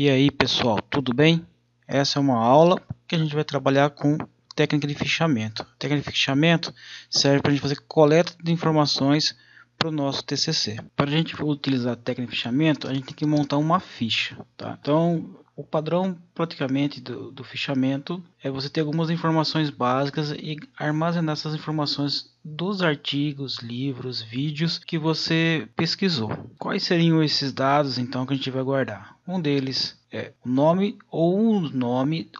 E aí pessoal, tudo bem? Essa é uma aula que a gente vai trabalhar com técnica de fichamento. A técnica de fichamento serve para a gente fazer coleta de informações para o nosso TCC. Para a gente utilizar a técnica de fichamento, a gente tem que montar uma ficha, tá? Então, o padrão praticamente do fichamento é você ter algumas informações básicas e armazenar essas informações dos artigos, livros, vídeos que você pesquisou. Quais seriam esses dados então que a gente vai guardar? Um deles é o nome ou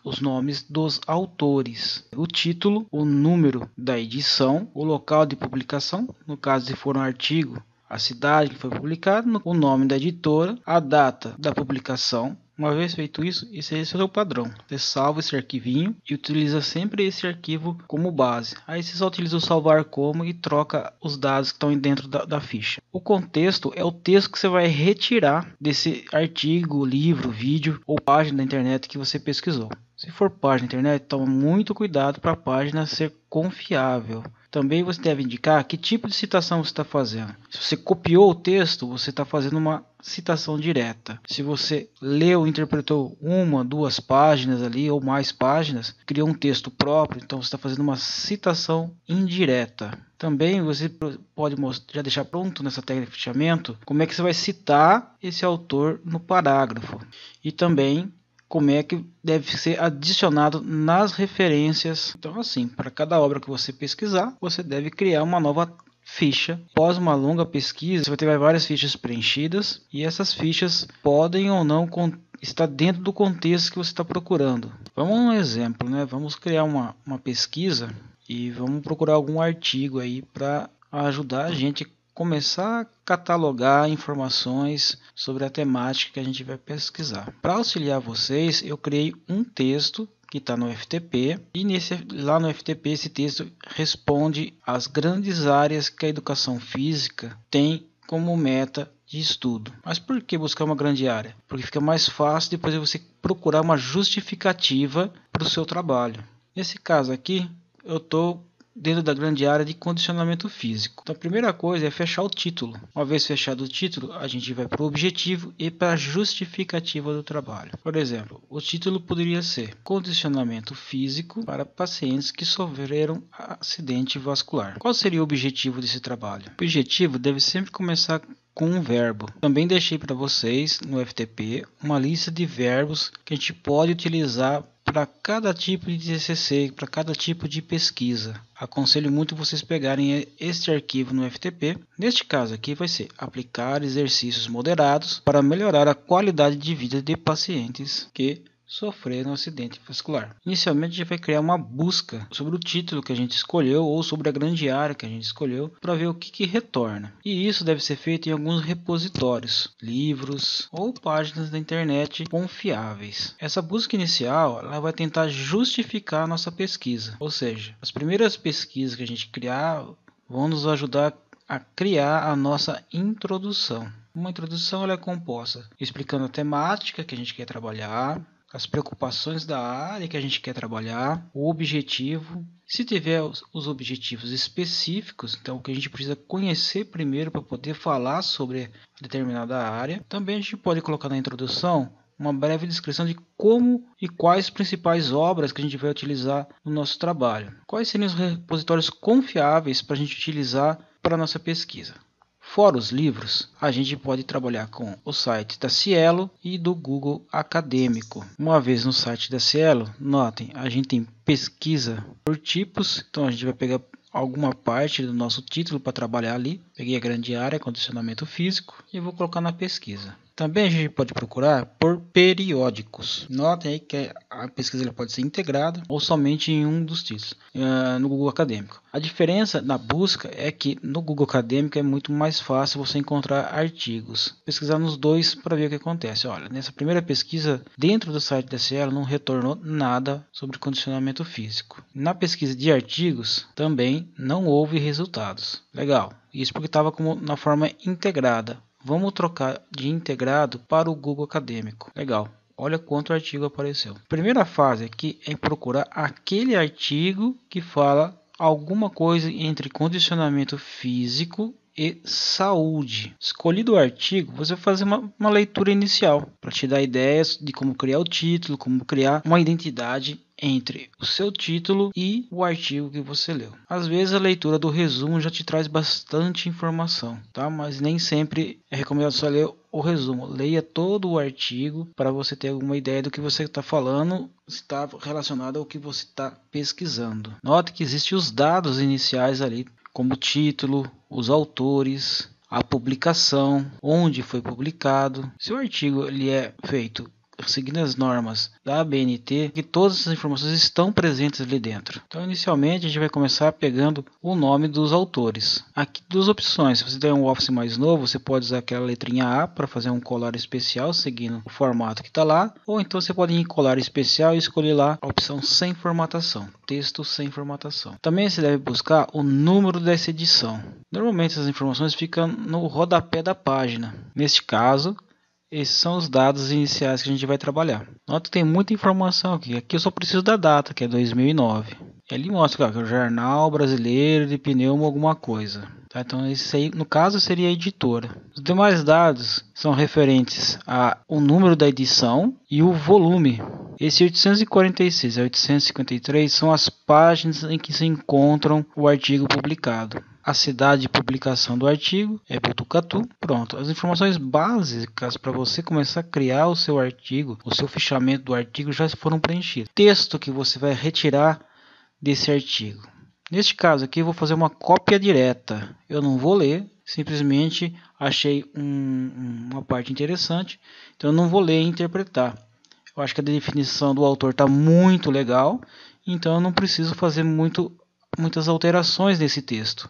os nomes dos autores, o título, o número da edição, o local de publicação, no caso se for um artigo, a cidade que foi publicado, o nome da editora, a data da publicação. Uma vez feito isso, esse é o padrão. Você salva esse arquivinho e utiliza sempre esse arquivo como base. Aí você só utiliza o salvar como e troca os dados que estão dentro da ficha. O contexto é o texto que você vai retirar desse artigo, livro, vídeo ou página da internet que você pesquisou. Se for página da internet, toma muito cuidado para a página ser confiável. Também você deve indicar que tipo de citação você está fazendo. Se você copiou o texto, você está fazendo uma citação direta. Se você leu, interpretou uma, duas páginas ali ou mais páginas, criou um texto próprio, então você está fazendo uma citação indireta. Também você pode já deixar pronto nessa técnica de fichamento como é que você vai citar esse autor no parágrafo. E também como é que deve ser adicionado nas referências. Então assim, para cada obra que você pesquisar, você deve criar uma nova ficha. Após uma longa pesquisa, você vai ter várias fichas preenchidas e essas fichas podem ou não estar dentro do contexto que você está procurando. Vamos a um exemplo, né? Vamos criar uma pesquisa e vamos procurar algum artigo aí para ajudar a gente começar a catalogar informações sobre a temática que a gente vai pesquisar. Para auxiliar vocês, eu criei um texto que está no FTP e lá no FTP esse texto responde às grandes áreas que a educação física tem como meta de estudo. Mas por que buscar uma grande área? Porque fica mais fácil depois de você procurar uma justificativa para o seu trabalho. Nesse caso aqui, eu estou dentro da grande área de condicionamento físico. Então a primeira coisa é fechar o título. Uma vez fechado o título, a gente vai para o objetivo e para a justificativa do trabalho. Por exemplo, o título poderia ser Condicionamento físico para pacientes que sofreram acidente vascular. Qual seria o objetivo desse trabalho? O objetivo deve sempre começar com um verbo. Também deixei para vocês no FTP uma lista de verbos que a gente pode utilizar para cada tipo de TCC, para cada tipo de pesquisa. Aconselho muito vocês pegarem este arquivo no FTP. Neste caso aqui vai ser aplicar exercícios moderados para melhorar a qualidade de vida de pacientes que sofreram um acidente vascular. Inicialmente a gente vai criar uma busca sobre o título que a gente escolheu ou sobre a grande área que a gente escolheu para ver o que retorna. E isso deve ser feito em alguns repositórios, livros ou páginas da internet confiáveis. Essa busca inicial ela vai tentar justificar a nossa pesquisa, ou seja, as primeiras pesquisas que a gente criar vão nos ajudar a criar a nossa introdução. Uma introdução ela é composta explicando a temática que a gente quer trabalhar, as preocupações da área que a gente quer trabalhar, o objetivo. Se tiver os objetivos específicos, então o que a gente precisa conhecer primeiro para poder falar sobre determinada área. Também a gente pode colocar na introdução uma breve descrição de como e quais principais obras que a gente vai utilizar no nosso trabalho. Quais seriam os repositórios confiáveis para a gente utilizar para a nossa pesquisa. Fora os livros, a gente pode trabalhar com o site da Cielo e do Google Acadêmico. Uma vez no site da Cielo, notem, a gente tem pesquisa por tipos, então a gente vai pegar alguma parte do nosso título para trabalhar ali. Peguei a grande área, condicionamento físico e vou colocar na pesquisa. Também a gente pode procurar por periódicos. Notem aí que a pesquisa pode ser integrada ou somente em um dos títulos no Google Acadêmico. A diferença na busca é que no Google Acadêmico é muito mais fácil você encontrar artigos. Pesquisar nos dois para ver o que acontece. Olha, nessa primeira pesquisa dentro do site da Cielo não retornou nada sobre condicionamento físico. Na pesquisa de artigos também não houve resultados. Legal, isso porque estava na forma integrada. Vamos trocar de integrado para o Google Acadêmico. Legal. Olha quanto artigo apareceu. Primeira fase aqui é procurar aquele artigo que fala alguma coisa entre condicionamento físico e saúde. Escolhido o artigo, você vai fazer uma leitura inicial para te dar ideias de como criar o título, como criar uma identidade entre o seu título e o artigo que você leu. Às vezes a leitura do resumo já te traz bastante informação, tá? Mas nem sempre é recomendado só ler o resumo. Leia todo o artigo para você ter alguma ideia do que você está falando, se está relacionado ao que você está pesquisando. Note que existem os dados iniciais ali, como o título, os autores, a publicação, onde foi publicado. Se o artigo ele é feito seguindo as normas da ABNT, que todas essas informações estão presentes ali dentro. Então, inicialmente, a gente vai começar pegando o nome dos autores. Aqui, duas opções. Se você tem um Office mais novo, você pode usar aquela letrinha A para fazer um colar especial, seguindo o formato que está lá. Ou então você pode ir em colar especial e escolher lá a opção sem formatação. Texto sem formatação. Também você deve buscar o número dessa edição. Normalmente, essas informações ficam no rodapé da página. Neste caso, esses são os dados iniciais que a gente vai trabalhar. Nota que tem muita informação aqui. Aqui eu só preciso da data, que é 2009. Ele mostra que é o Jornal Brasileiro de Pneuma alguma coisa. Tá? Então esse aí, no caso, seria a editora. Os demais dados são referentes ao número da edição e o volume. Esse 846 e 853 são as páginas em que se encontram o artigo publicado. A cidade de publicação do artigo é Botucatu. Pronto, as informações básicas para você começar a criar o seu artigo, o seu fichamento do artigo já foram preenchidos. Texto que você vai retirar desse artigo. Neste caso aqui eu vou fazer uma cópia direta. Eu não vou ler, simplesmente achei uma parte interessante, então eu não vou ler e interpretar. Eu acho que a definição do autor está muito legal, então eu não preciso fazer muitas alterações nesse texto.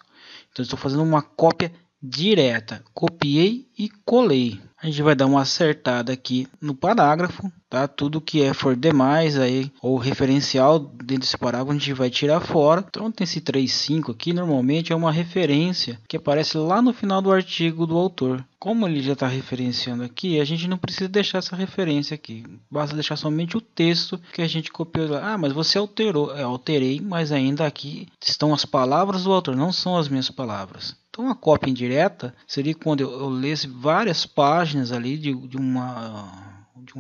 Então estou fazendo uma cópia direta, copiei e colei. A gente vai dar uma acertada aqui no parágrafo, tá? Tudo que for demais aí ou referencial dentro desse parágrafo a gente vai tirar fora. Então tem esse 3.5 aqui, normalmente é uma referência que aparece lá no final do artigo do autor. Como ele já está referenciando aqui, a gente não precisa deixar essa referência aqui. Basta deixar somente o texto que a gente copiou lá. Ah, mas você alterou. Eu alterei, mas ainda aqui estão as palavras do autor, não são as minhas palavras. Então, uma cópia indireta seria quando eu lesse várias páginas ali de um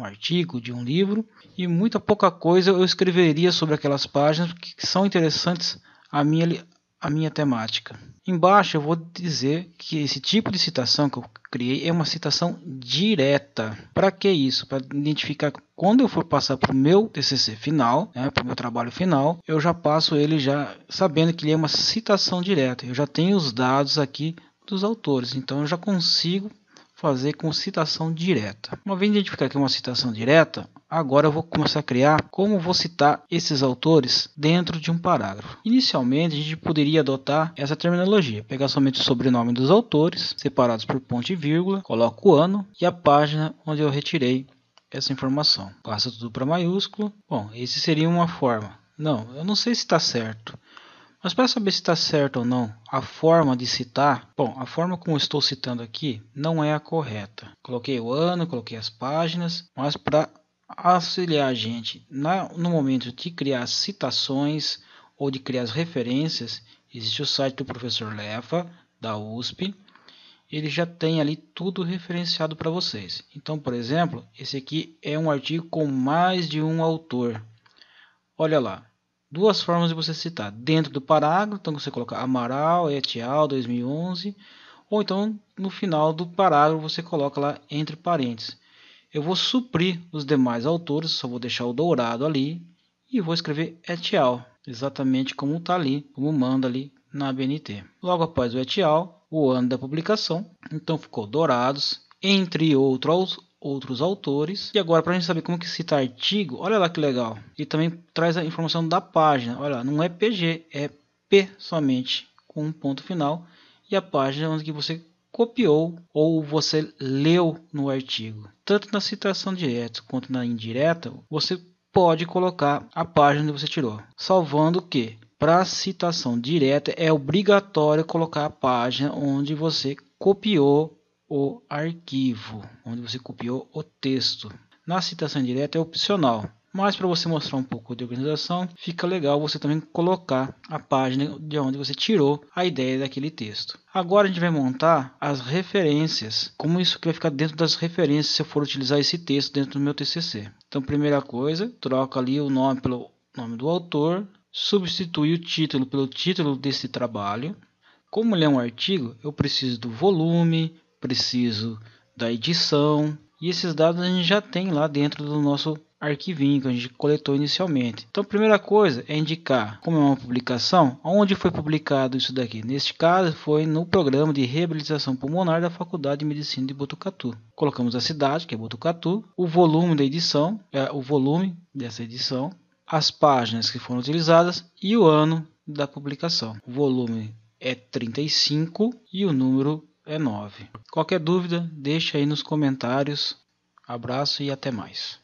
artigo, de um livro, e muita pouca coisa eu escreveria sobre aquelas páginas que são interessantes à minha temática. Embaixo eu vou dizer que esse tipo de citação que eu criei é uma citação direta. Para que isso? Para identificar quando eu for passar para o meu TCC final, para o meu trabalho final, eu já passo ele já sabendo que ele é uma citação direta. Eu já tenho os dados aqui dos autores, então eu já consigo fazer com citação direta. Uma vez identificar que é uma citação direta, agora eu vou começar a criar como vou citar esses autores dentro de um parágrafo. Inicialmente a gente poderia adotar essa terminologia, pegar somente o sobrenome dos autores, separados por ponto e vírgula, coloco o ano e a página onde eu retirei essa informação. Passa tudo para maiúsculo. Bom, esse seria uma forma. Não, eu não sei se está certo. Mas para saber se está certo ou não, a forma de citar, bom, a forma como eu estou citando aqui não é a correta. Coloquei o ano, coloquei as páginas, mas para auxiliar a gente no momento de criar citações ou de criar as referências, existe o site do professor Lefa, da USP. Ele já tem ali tudo referenciado para vocês. Então, por exemplo, esse aqui é um artigo com mais de um autor. Olha lá. Duas formas de você citar. Dentro do parágrafo, então você coloca Amaral et al. 2011. Ou então no final do parágrafo você coloca lá entre parênteses. Eu vou suprir os demais autores, só vou deixar o dourado ali. E vou escrever et al. Exatamente como está ali, como manda ali na ABNT. Logo após o et al, o ano da publicação. Então ficou dourados, entre outros autores. E agora, para a gente saber como que cita artigo, olha lá que legal. E também traz a informação da página. Olha lá, não é PG, é P somente, com um ponto final. E a página onde você copiou ou você leu no artigo. Tanto na citação direta quanto na indireta, você pode colocar a página onde você tirou. Salvando que, para a citação direta, é obrigatório colocar a página onde você copiou o arquivo, onde você copiou o texto. Na citação direta é opcional, Mas para você mostrar um pouco de organização, fica legal você também colocar a página de onde você tirou a ideia daquele texto. Agora a gente vai montar as referências, como isso que vai ficar dentro das referências se eu for utilizar esse texto dentro do meu TCC. Então, primeira coisa, troca ali o nome pelo nome do autor, substitui o título pelo título desse trabalho. Como ele é um artigo, eu preciso do volume, preciso da edição, e esses dados a gente já tem lá dentro do nosso arquivinho que a gente coletou inicialmente. Então a primeira coisa é indicar, como é uma publicação, onde foi publicado isso daqui. Neste caso foi no programa de reabilitação pulmonar da Faculdade de Medicina de Botucatu. Colocamos a cidade, que é Botucatu, o volume da edição, o volume dessa edição, as páginas que foram utilizadas e o ano da publicação. O volume é 35 e o número é 9. Qualquer dúvida, deixa aí nos comentários. Abraço e até mais.